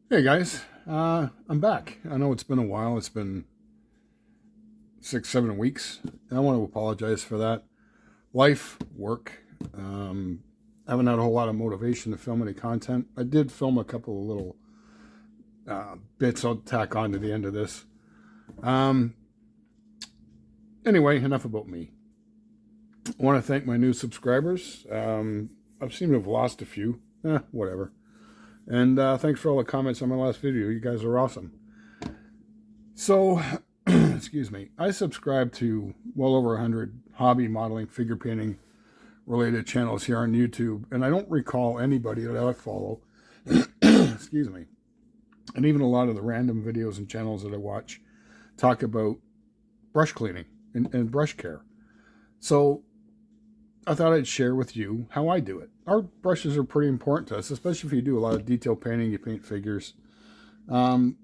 Hey guys, I'm back. I know it's been a while. It's been 6, 7 weeks. I want to apologize for that. Life, work. Um, haven't had a whole lot of motivation to film any content. I did film a couple of little bits I'll tack on to the end of this. Um, anyway, enough about me. I want to thank my new subscribers. I've seemed to have lost a few. Whatever. And thanks for all the comments on my last video. You guys are awesome. So, excuse me, I subscribe to well over 100 hobby modeling, figure painting related channels here on YouTube, and I don't recall anybody that I follow, excuse me, and even a lot of the random videos and channels that I watch talk about brush cleaning and brush care. So I thought I'd share with you how I do it. Our brushes are pretty important to us, especially if you do a lot of detail painting, you paint figures. Um,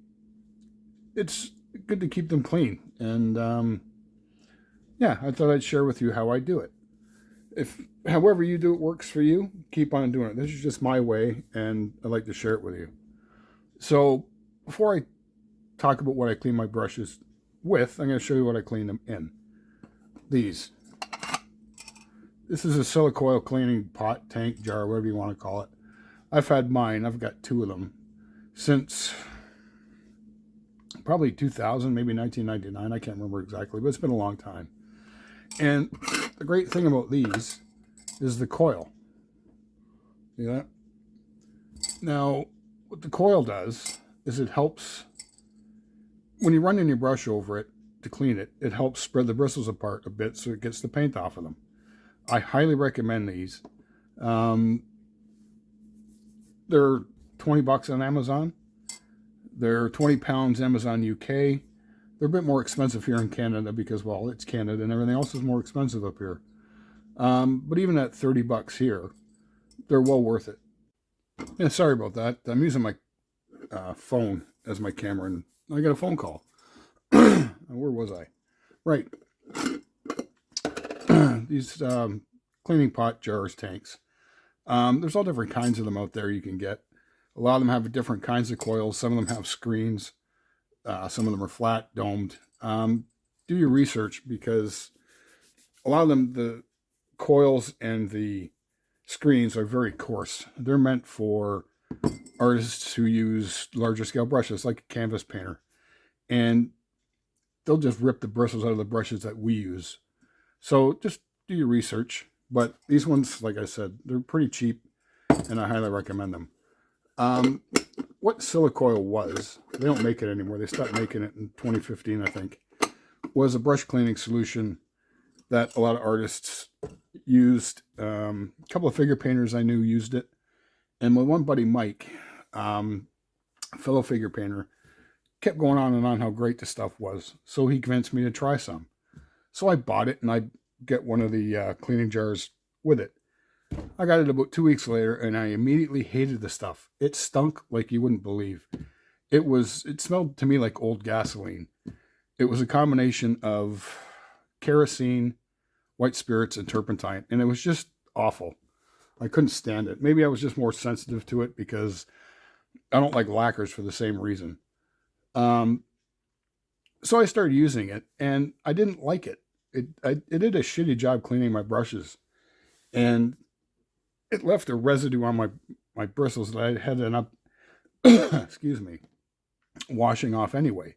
it's good to keep them clean. And yeah, I thought I'd share with you how I do it. If however you do it works for you, keep on doing it. This is just my way, and I'd like to share it with you. So before I talk about what I clean my brushes with, I'm going to show you what I clean them in. These. This is a silicoil cleaning pot, tank, jar, whatever you want to call it. I've had mine. I've got two of them since probably 2000, maybe 1999. I can't remember exactly, but it's been a long time. And the great thing about these is the coil. See that? Now, what the coil does is it helps, when you run in your brush over it to clean it, it helps spread the bristles apart a bit so it gets the paint off of them. I highly recommend these. They're 20 bucks on Amazon. They're 20 pounds Amazon UK. They're a bit more expensive here in Canada because, well, it's Canada and everything else is more expensive up here. But even at 30 bucks here, they're well worth it. Yeah, sorry about that. I'm using my phone as my camera and I got a phone call. Where was I? Right. These cleaning pot jars, tanks. There's all different kinds of them out there you can get. A lot of them have different kinds of coils. Some of them have screens. Some of them are flat, domed. Do your research because a lot of them, the coils and the screens are very coarse. They're meant for artists who use larger scale brushes, like a canvas painter. And they'll just rip the bristles out of the brushes that we use. So just do your research. But these ones, like I said, they're pretty cheap, and I highly recommend them. What silicoil was, they don't make it anymore. They stopped making it in 2015, I think, was a brush cleaning solution that a lot of artists used. A couple of figure painters I knew used it. And my one buddy, Mike, fellow figure painter, kept going on and on how great the stuff was. So he convinced me to try some. So I bought it and I get one of the cleaning jars with it. I got it about 2 weeks later and I immediately hated the stuff. It stunk like you wouldn't believe. It smelled to me like old gasoline. It was a combination of kerosene, white spirits, and turpentine, and it was just awful. I couldn't stand it. Maybe I was just more sensitive to it because I don't like lacquers for the same reason. So I started using it, and I didn't like it. It did a shitty job cleaning my brushes, and it left a residue on my bristles that I had to end up, excuse me, washing off anyway.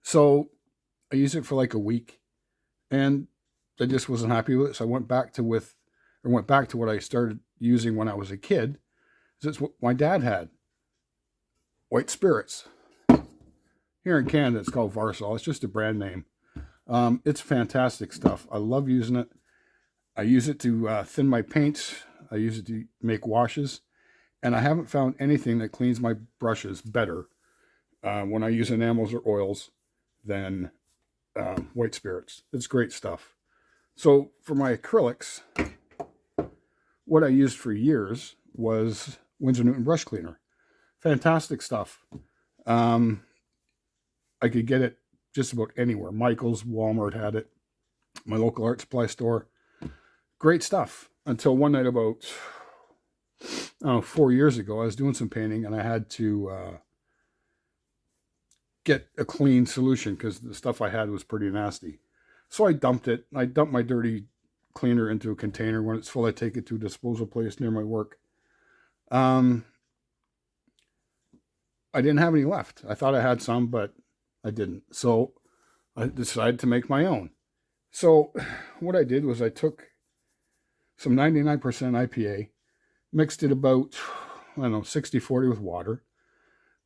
So I used it for like a week, and I just wasn't happy with it. So I went back to what I started using when I was a kid. It's what my dad had, white spirits. Here in Canada, it's called Varsol. It's just a brand name. It's fantastic stuff. I love using it. I use it to thin my paints. I use it to make washes. And I haven't found anything that cleans my brushes better when I use enamels or oils than white spirits. It's great stuff. So for my acrylics, what I used for years was Winsor Newton brush cleaner. Fantastic stuff. I could get it just about anywhere. Michael's, Walmart had it. My local art supply store. Great stuff. Until one night about, I don't know, 4 years ago, I was doing some painting and I had to get a clean solution because the stuff I had was pretty nasty. So I dumped it. I dumped my dirty cleaner into a container. When it's full, I take it to a disposal place near my work. I didn't have any left. I thought I had some, but I didn't. So I decided to make my own. So what I did was I took some 99% IPA, mixed it about, I don't know, 60-40 with water,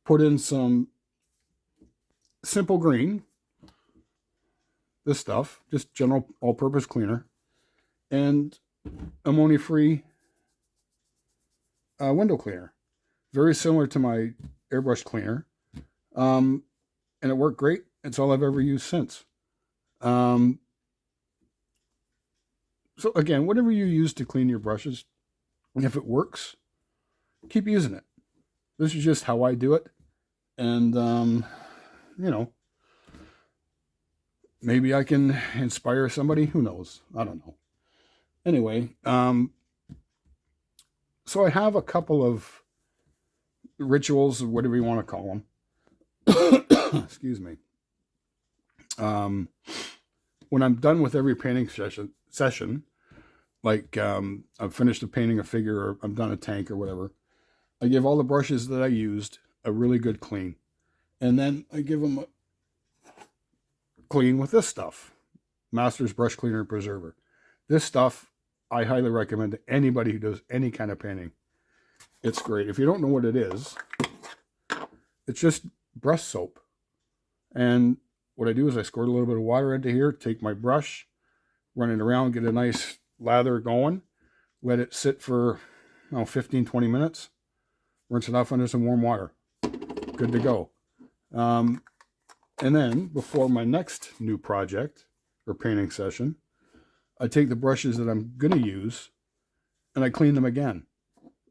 put in some Simple Green, this stuff, just general all-purpose cleaner, and ammonia-free window cleaner. Very similar to my airbrush cleaner. And it worked great. It's all I've ever used since. So again, whatever you use to clean your brushes, if it works, keep using it. This is just how I do it. And, you know, maybe I can inspire somebody. Who knows? I don't know. Anyway, so I have a couple of rituals, or whatever you want to call them. Excuse me. When I'm done with every painting session, like I've finished a painting a figure, or I'm done a tank or whatever, I give all the brushes that I used a really good clean. And then I give them a clean with this stuff, Masters Brush Cleaner and Preserver. This stuff I highly recommend to anybody who does any kind of painting. It's great. If you don't know what it is, it's just brush soap. And what I do is I squirt a little bit of water into here, take my brush, run it around, get a nice lather going, let it sit for 15, 20 minutes, rinse it off under some warm water. Good to go. And then before my next new project or painting session, I take the brushes that I'm going to use and I clean them again.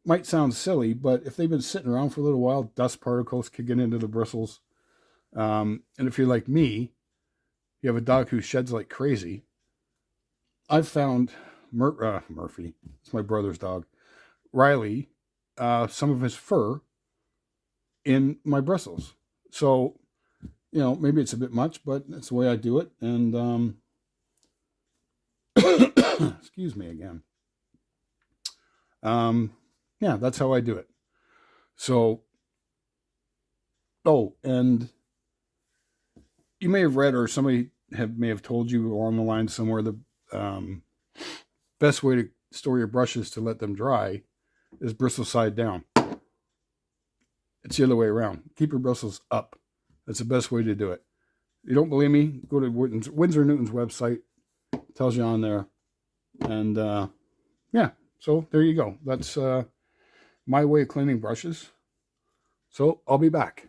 Might sound silly, but if they've been sitting around for a little while, dust particles could get into the bristles. And if you're like me, you have a dog who sheds like crazy. I've found Murphy, it's my brother's dog, Riley, some of his fur in my bristles. So, maybe it's a bit much, but that's the way I do it. And, excuse me again. Yeah, that's how I do it. So, and you may have read, or somebody may have told you along the line somewhere, the best way to store your brushes to let them dry is bristle side down. It's the other way around. Keep your bristles up. That's the best way to do it. You don't believe me? Go to Winsor Newton's website. It tells you on there. And yeah, so there you go. That's my way of cleaning brushes. So I'll be back.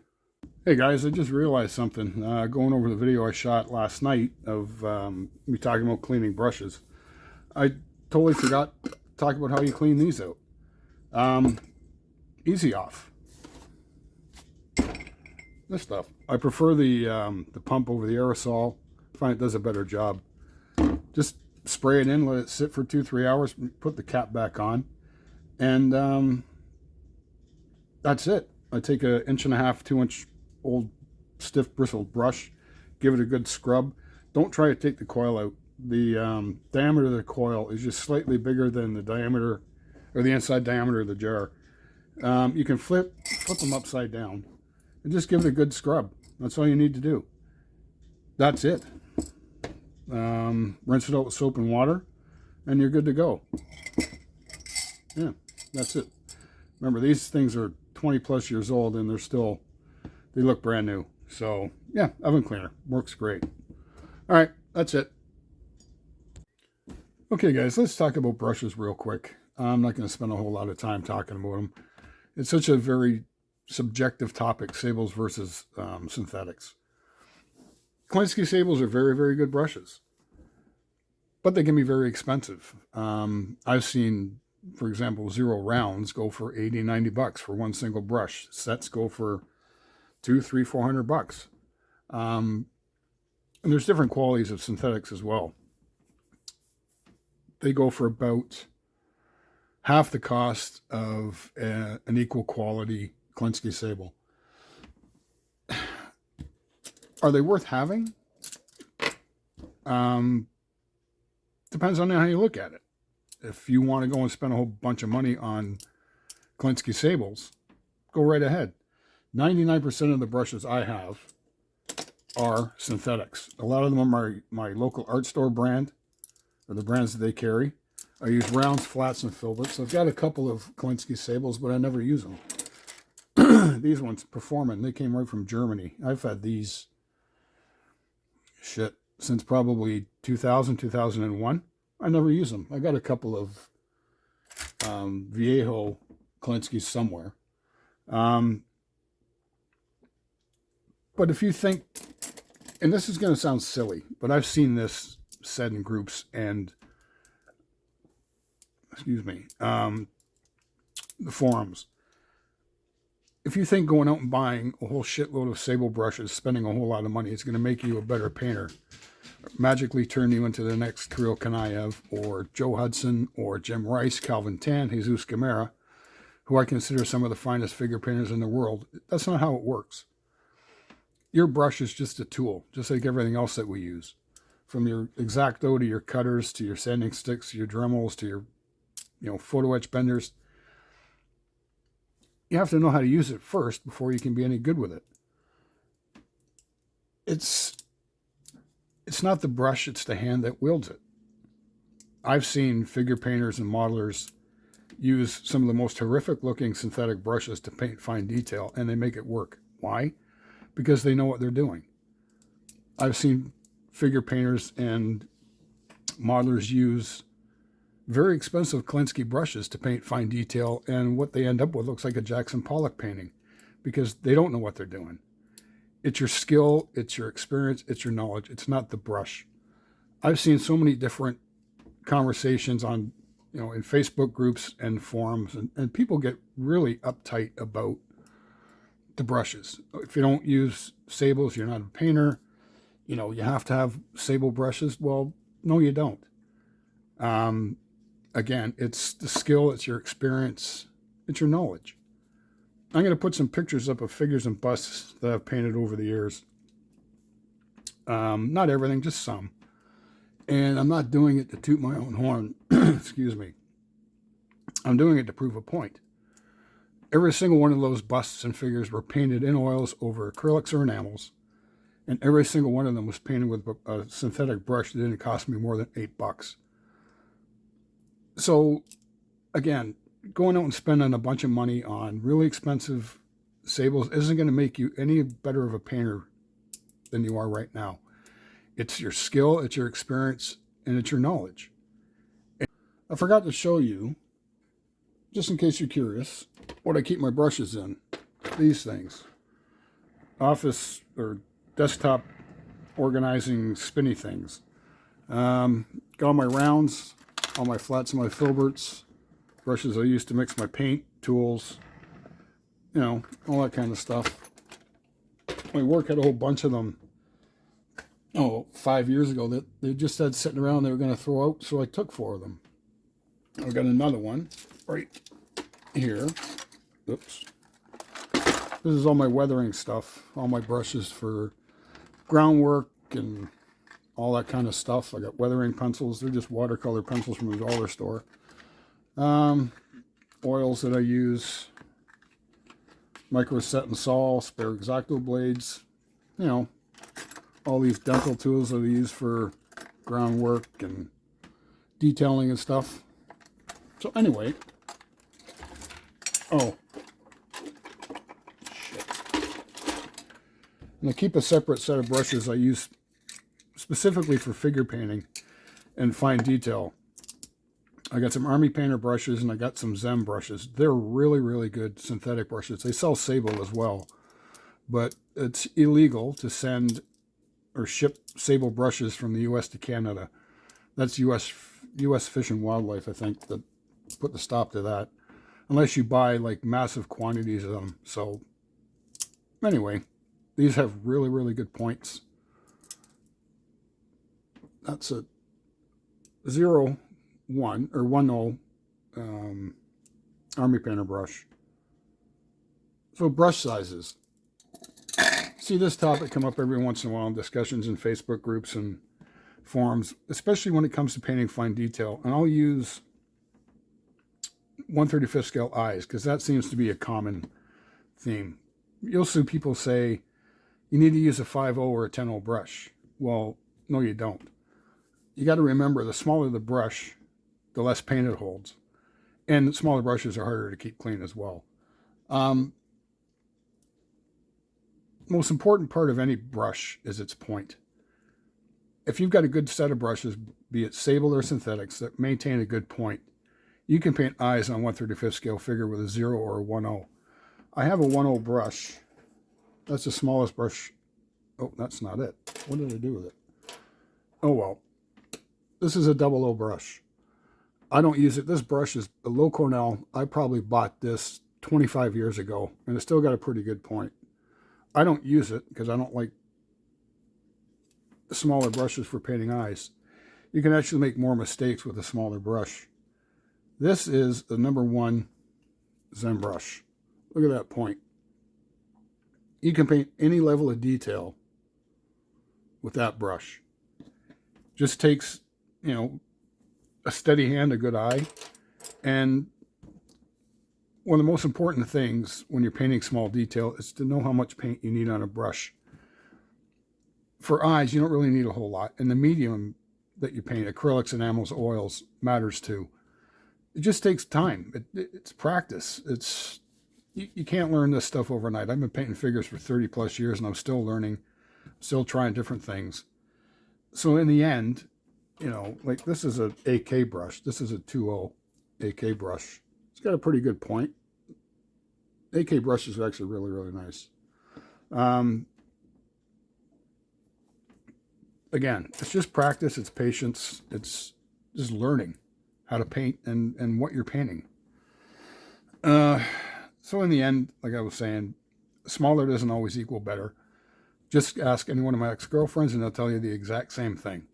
Hey guys, I just realized something. Going over the video I shot last night of me talking about cleaning brushes. I totally forgot to talk about how you clean these out. Easy off. This stuff. I prefer the pump over the aerosol. I find it does a better job. Just spray it in, let it sit for 2-3 hours, put the cap back on, and that's it. I take an 1.5 to 2 inch old stiff bristled brush, give it a good scrub. Don't try to take the coil out. The diameter of the coil is just slightly bigger than the diameter, or the inside diameter of the jar. You can flip them upside down and just give it a good scrub. That's all you need to do. That's it. Rinse it out with soap and water, and you're good to go. Yeah, that's it. Remember, these things are 20 plus years old, and they look brand new. So yeah, oven cleaner works great. All right, that's it. Okay guys, let's talk about brushes real quick. I'm not going to spend a whole lot of time talking about them. It's such a very subjective topic, sables versus synthetics. Klinsky sables are very, very good brushes, but they can be very expensive. I've seen, for example, 0 rounds go for $80, $90 for one single brush. Sets go for $200, $300, $400. And there's different qualities of synthetics as well. They go for about half the cost of an equal quality Klinsky sable. Are they worth having? Um, Depends on how you look at it. If you want to go and spend a whole bunch of money on Klinsky sables, go right ahead. 99% of the brushes I have are synthetics. A lot of them are my local art store brand, or the brands that they carry. I use rounds, flats, and filberts. I've got a couple of Klinsky sables, but I never use them. These ones, Performing, they came right from Germany. I've had these, since probably 2000, 2001. I never use them. I got a couple of Viejo Klinskys somewhere. But if you think, and this is going to sound silly, but I've seen this said in groups and, the forums. If you think going out and buying a whole shitload of sable brushes, spending a whole lot of money, it's going to make you a better painter, magically turn you into the next Kirill Kanaev or Joe Hudson or Jim Rice, Calvin Tan, Jesus Gamera, who I consider some of the finest figure painters in the world, that's not how it works. Your brush is just a tool, just like everything else that we use. From your X-Acto to your cutters, to your sanding sticks, to your Dremels, to your photo etch benders. You have to know how to use it first before you can be any good with it. It's not the brush, it's the hand that wields it. I've seen figure painters and modelers use some of the most horrific looking synthetic brushes to paint fine detail, and they make it work. Why? Because they know what they're doing. I've seen figure painters and modelers use very expensive Klinsky brushes to paint fine detail, and what they end up with looks like a Jackson Pollock painting because they don't know what they're doing. It's your skill, it's your experience, it's your knowledge. It's not the brush. I've seen so many different conversations on, in Facebook groups and forums, and people get really uptight about the brushes. If you don't use sables, you're not a painter. You have to have sable brushes. Well, no, you don't. Again, it's the skill, it's your experience, it's your knowledge. I'm going to put some pictures up of figures and busts that I've painted over the years. Not everything, just some. And I'm not doing it to toot my own horn. Excuse me. I'm doing it to prove a point. Every single one of those busts and figures were painted in oils over acrylics or enamels. And every single one of them was painted with a synthetic brush that didn't cost me more than $8. So, again, going out and spending a bunch of money on really expensive sables isn't going to make you any better of a painter than you are right now. It's your skill, it's your experience, and it's your knowledge. I forgot to show you, just in case you're curious, what I keep my brushes in. These things. Office or desktop organizing spinny things. Got all my rounds, all my flats and my filberts, brushes I use to mix my paint, tools, all that kind of stuff. My work had a whole bunch of them, 5 years ago that they just had sitting around they were going to throw out, so I took 4 of them. I've got another one right here. Oops. This is all my weathering stuff, all my brushes for groundwork and all that kind of stuff. I got weathering pencils. They're just watercolor pencils from the dollar store. Oils that I use, micro set and saw, spare X-Acto blades, all these dental tools that I use for groundwork and detailing and stuff. So anyway, and I keep a separate set of brushes I use specifically for figure painting and fine detail. I got some Army Painter brushes and I got some Zem brushes. They're really, really good synthetic brushes. They sell sable as well, but it's illegal to send or ship sable brushes from the U.S. to Canada. That's U.S. Fish and Wildlife, I think, that put the stop to that, unless you buy like massive quantities of them. So anyway, these have really, really good points. That's a 01 or 10 Army Painter brush. So brush sizes. see this topic come up every once in a while in discussions in Facebook groups and forums, especially when it comes to painting fine detail. And I'll use 1/35 scale eyes because that seems to be a common theme. You'll see people say you need to use a 5/0 or a 10/0 brush. Well, no, you don't. You got to remember, the smaller the brush, the less paint it holds. And smaller brushes are harder to keep clean as well. Most important part of any brush is its point. If you've got a good set of brushes, be it sable or synthetics, that maintain a good point, you can paint eyes on 1/35 scale figure with a 0 or a 1/0. I have a 1/0 brush. That's the smallest brush. Oh, that's not it. What did I do with it? Oh, well. This is a 00 brush. I don't use it. This brush is a low Cornell. I probably bought this 25 years ago, and it's still got a pretty good point. I don't use it because I don't like smaller brushes for painting eyes. You can actually make more mistakes with a smaller brush. This is the #1 Zen brush. Look at that point. You can paint any level of detail with that brush. Just takes, a steady hand, a good eye, and one of the most important things when you're painting small detail is to know how much paint you need on a brush. For eyes, you don't really need a whole lot, and the medium that you paint, acrylics, enamels, oils, matters too. It just takes time. It's practice. You can't learn this stuff overnight. I've been painting figures for 30 plus years, and I'm still learning, still trying different things. So in the end, like this is a AK brush. This is a 2/0 AK brush. It's got a pretty good point. AK brushes are actually really, really nice. Again, it's just practice. It's patience. It's just learning how to paint and what you're painting. So in the end, like I was saying, smaller doesn't always equal better. Just ask any one of my ex-girlfriends and they'll tell you the exact same thing.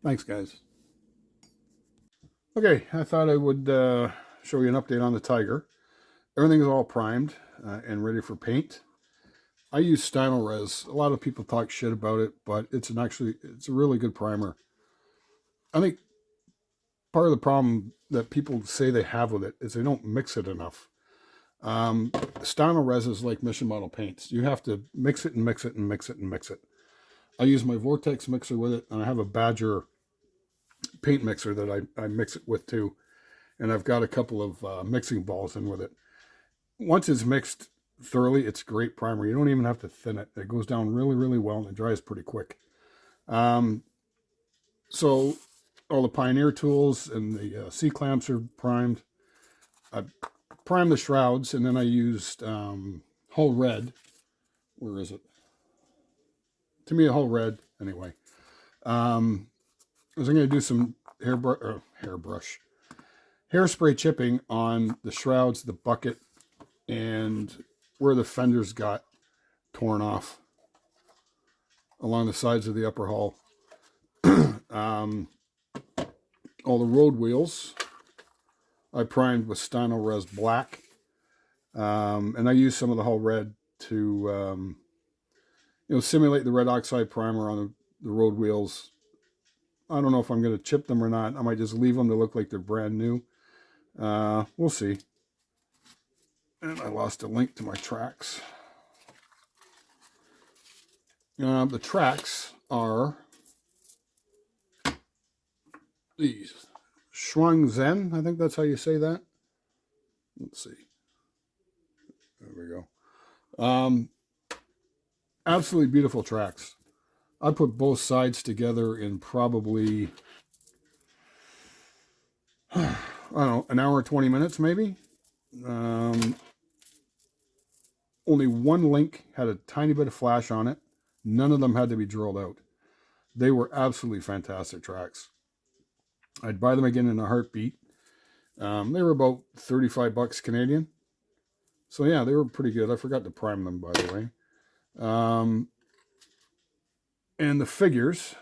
Thanks, guys. Okay, I thought I would show you an update on the Tiger. Everything is all primed and ready for paint. I use Stynylrez. A lot of people talk shit about it, but it's a really good primer. I think part of the problem that people say they have with it is they don't mix it enough. Stynylrez is like Mission Model paints. You have to mix it and mix it and mix it and mix it. I use my Vortex mixer with it, and I have a Badger paint mixer that I mix it with too. And I've got a couple of mixing balls in with it. Once it's mixed thoroughly, it's a great primer. You don't even have to thin it. It goes down really, really well, and it dries pretty quick. So all the Pioneer tools and the C-clamps are primed. I primed the shrouds, and then I used Hull Red. Where is it? To me, a Hull Red, anyway. I was going to do some hairspray chipping on the shrouds, the bucket, and where the fenders got torn off along the sides of the upper hull. All the road wheels I primed with Stynylrez Black, and I used some of the Hull Red to simulate the red oxide primer on the road wheels. I don't know if I'm going to chip them or not. I might just leave them to look like they're brand new. We'll see. And I lost a link to my tracks. The tracks are these Shuang Zen. I think that's how you say that. Let's see. There we go. Absolutely beautiful tracks. I put both sides together in probably, I don't know, an hour, 20 minutes maybe. Only one link had a tiny bit of flash on it. None of them had to be drilled out. They were absolutely fantastic tracks. I'd buy them again in a heartbeat. They were about 35 bucks Canadian. So yeah, they were pretty good. I forgot to prime them, by the way. And the figures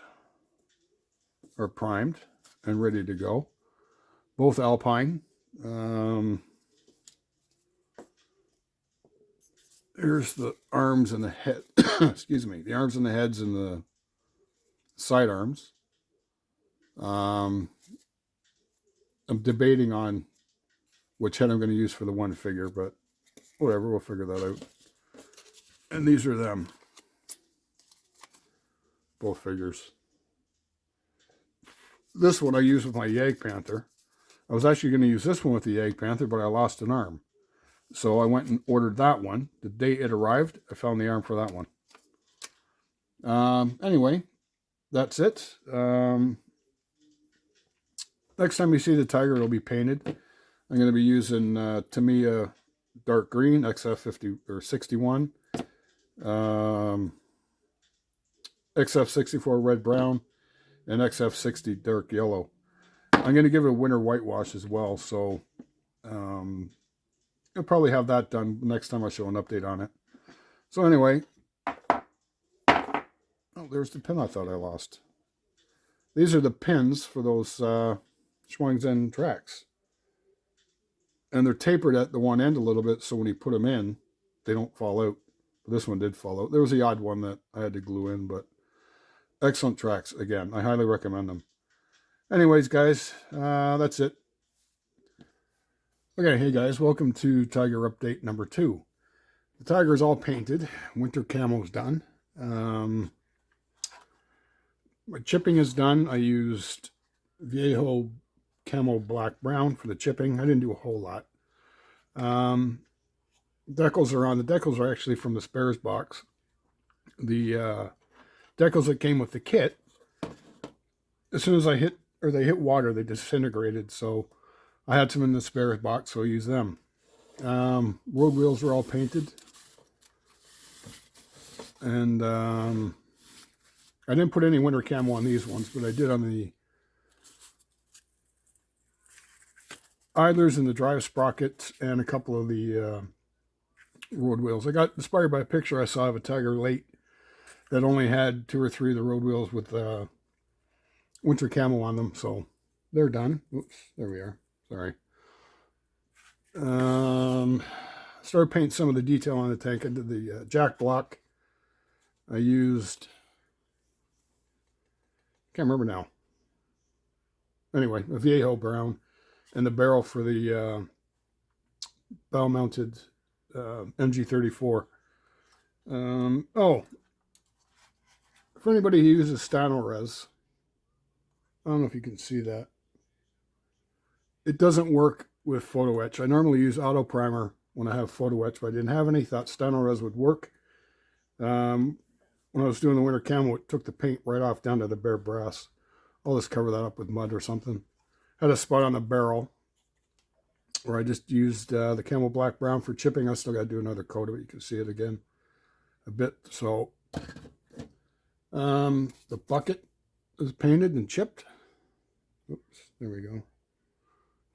are primed and ready to go. Both Alpine. Here's the arms and the head. Excuse me. The arms and the heads and the side arms. I'm debating on which head I'm going to use for the one figure, but whatever, we'll figure that out. And these are them. Both figures. This one I use with my Yag Panther. I was actually going to use this one with the Yag Panther, but I lost an arm. So I went and ordered that one. The day it arrived, I found the arm for that one. Anyway, that's it. Next time you see the Tiger, it'll be painted. I'm going to be using Tamiya dark green, XF50 or 61, XF64 red brown, and XF60 dark yellow. I'm going to give it a winter whitewash as well, so I'll probably have that done next time I show an update on it. So anyway, oh, there's the pin I thought I lost. These are the pins for those Schwangzen tracks. And they're tapered at the one end a little bit, so when you put them in, they don't fall out. But this one did fall out. There was the odd one that I had to glue in, but excellent tracks. Again, I highly recommend them. Anyways, guys, that's it. Okay, hey guys, welcome to Tiger Update number 2. The Tiger is all painted. Winter camo's done. My chipping is done. I used Viejo Camo Black Brown for the chipping. I didn't do a whole lot. Decals are on. The decals are actually from the spares box. The decals that came with the kit, as soon as they hit water, they disintegrated. So I had some in the spares box, so I used them. Road wheels are all painted. And I didn't put any winter camo on these ones, but I did on the idlers and the drive sprockets and a couple of the road wheels. I got inspired by a picture I saw of a Tiger late that only had 2 or 3 of the road wheels with winter camo on them, so they're done. Oops, there we are. Sorry. Started painting some of the detail on the tank. I did the jack block. I used, can't remember now. Anyway, a Viejo brown, and the barrel for the bow-mounted MG34. Oh, for anybody who uses StanoRes, I don't know if you can see that. It doesn't work with photo etch. I normally use auto primer when I have photo etch, but I didn't have any. Thought StanoRes would work. When I was doing the winter camo, it took the paint right off down to the bare brass. I'll just cover that up with mud or something. Had a spot on the barrel where I just used the Camo Black Brown for chipping. I still got to do another coat of it. You can see it again a bit. So the bucket is painted and chipped. Oops, there we go.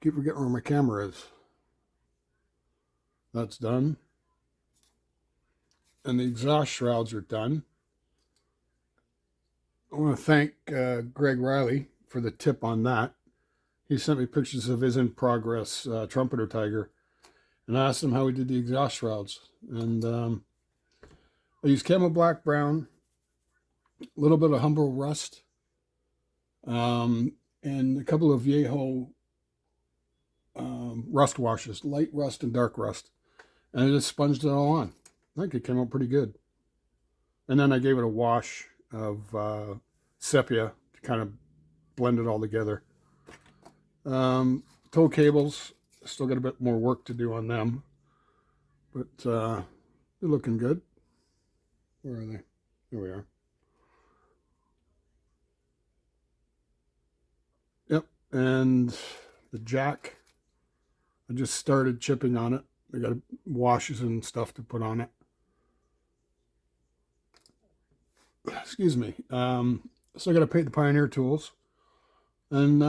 Keep forgetting where my camera is. That's done. And the exhaust shrouds are done. I want to thank Greg Riley for the tip on that. He sent me pictures of his in-progress trumpeter Tiger, and I asked him how he did the exhaust shrouds. And I used Camo Black Brown, a little bit of Humber Rust, and a couple of Viejo rust washes, light rust and dark rust. And I just sponged it all on. I think it came out pretty good. And then I gave it a wash of sepia to kind of blend it all together. Tow cables, still got a bit more work to do on them, but they're looking good. Where are they? Here we are. Yep, and the jack, I just started chipping on it. I got washes and stuff to put on it. Excuse me. So I got to paint the Pioneer tools, and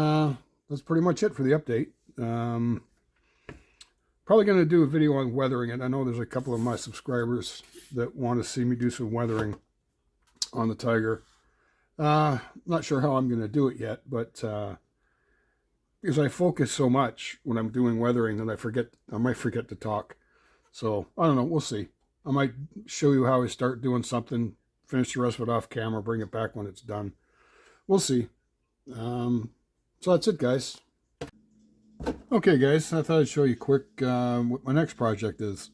that's pretty much it for the update. Probably going to do a video on weathering it. I know there's a couple of my subscribers that want to see me do some weathering on the Tiger. Not sure how I'm going to do it yet, but because I focus so much when I'm doing weathering that I might forget to talk. So I don't know. We'll see. I might show you how I start doing something, finish the rest of it off camera, bring it back when it's done. We'll see. So that's it, guys. Okay, guys, I thought I'd show you quick what my next project is.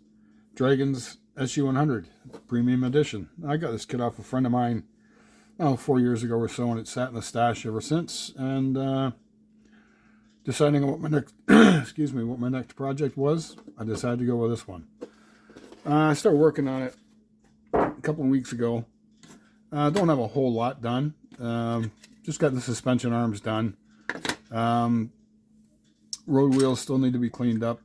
Dragon's SU-100 Premium Edition. I got this kit off a friend of mine, 4 years ago or so, and it's sat in the stash ever since. And deciding on what my next, excuse me, what my next project was, I decided to go with this one. I started working on it a couple of weeks ago. Don't have a whole lot done. Just got the suspension arms done. Road wheels still need to be cleaned up.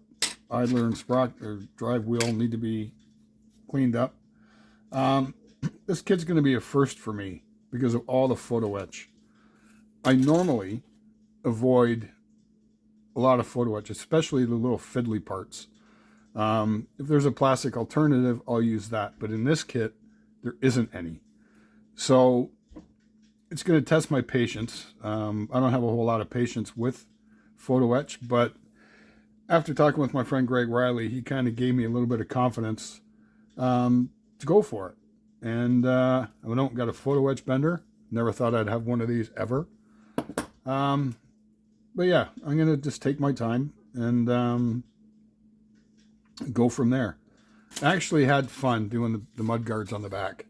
Idler and sprocket or drive wheel need to be cleaned up. This kit's going to be a first for me because of all the photo etch. I normally avoid a lot of photo etch, especially the little fiddly parts. If there's a plastic alternative, I'll use that. But in this kit, there isn't any. So it's going to test my patience. I don't have a whole lot of patience with photo etch, but after talking with my friend Greg Riley, he kind of gave me a little bit of confidence to go for it. And I don't got a photo etch bender. Never thought I'd have one of these ever. But yeah, I'm going to just take my time and go from there. I actually had fun doing the mud guards on the back.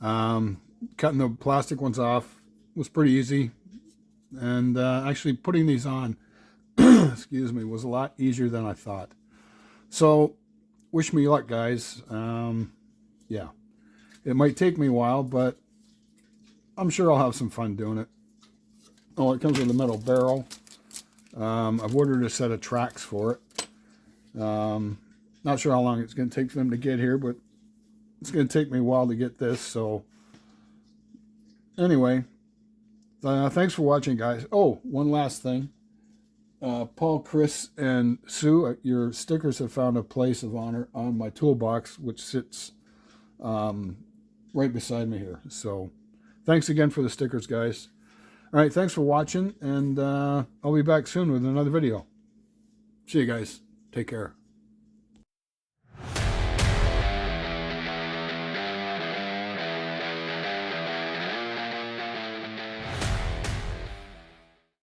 Cutting the plastic ones off was pretty easy. And actually putting these on, excuse me, was a lot easier than I thought. So, wish me luck, guys. Yeah, it might take me a while, but I'm sure I'll have some fun doing it. Oh, it comes with a metal barrel. I've ordered a set of tracks for it. Not sure how long it's going to take for them to get here, but it's going to take me a while to get this. So, anyway, thanks for watching, guys. Oh, one last thing. Paul, Chris, and Sue, your stickers have found a place of honor on my toolbox, which sits right beside me here. So, thanks again for the stickers, guys. All right, thanks for watching, and I'll be back soon with another video. See you guys. Take care.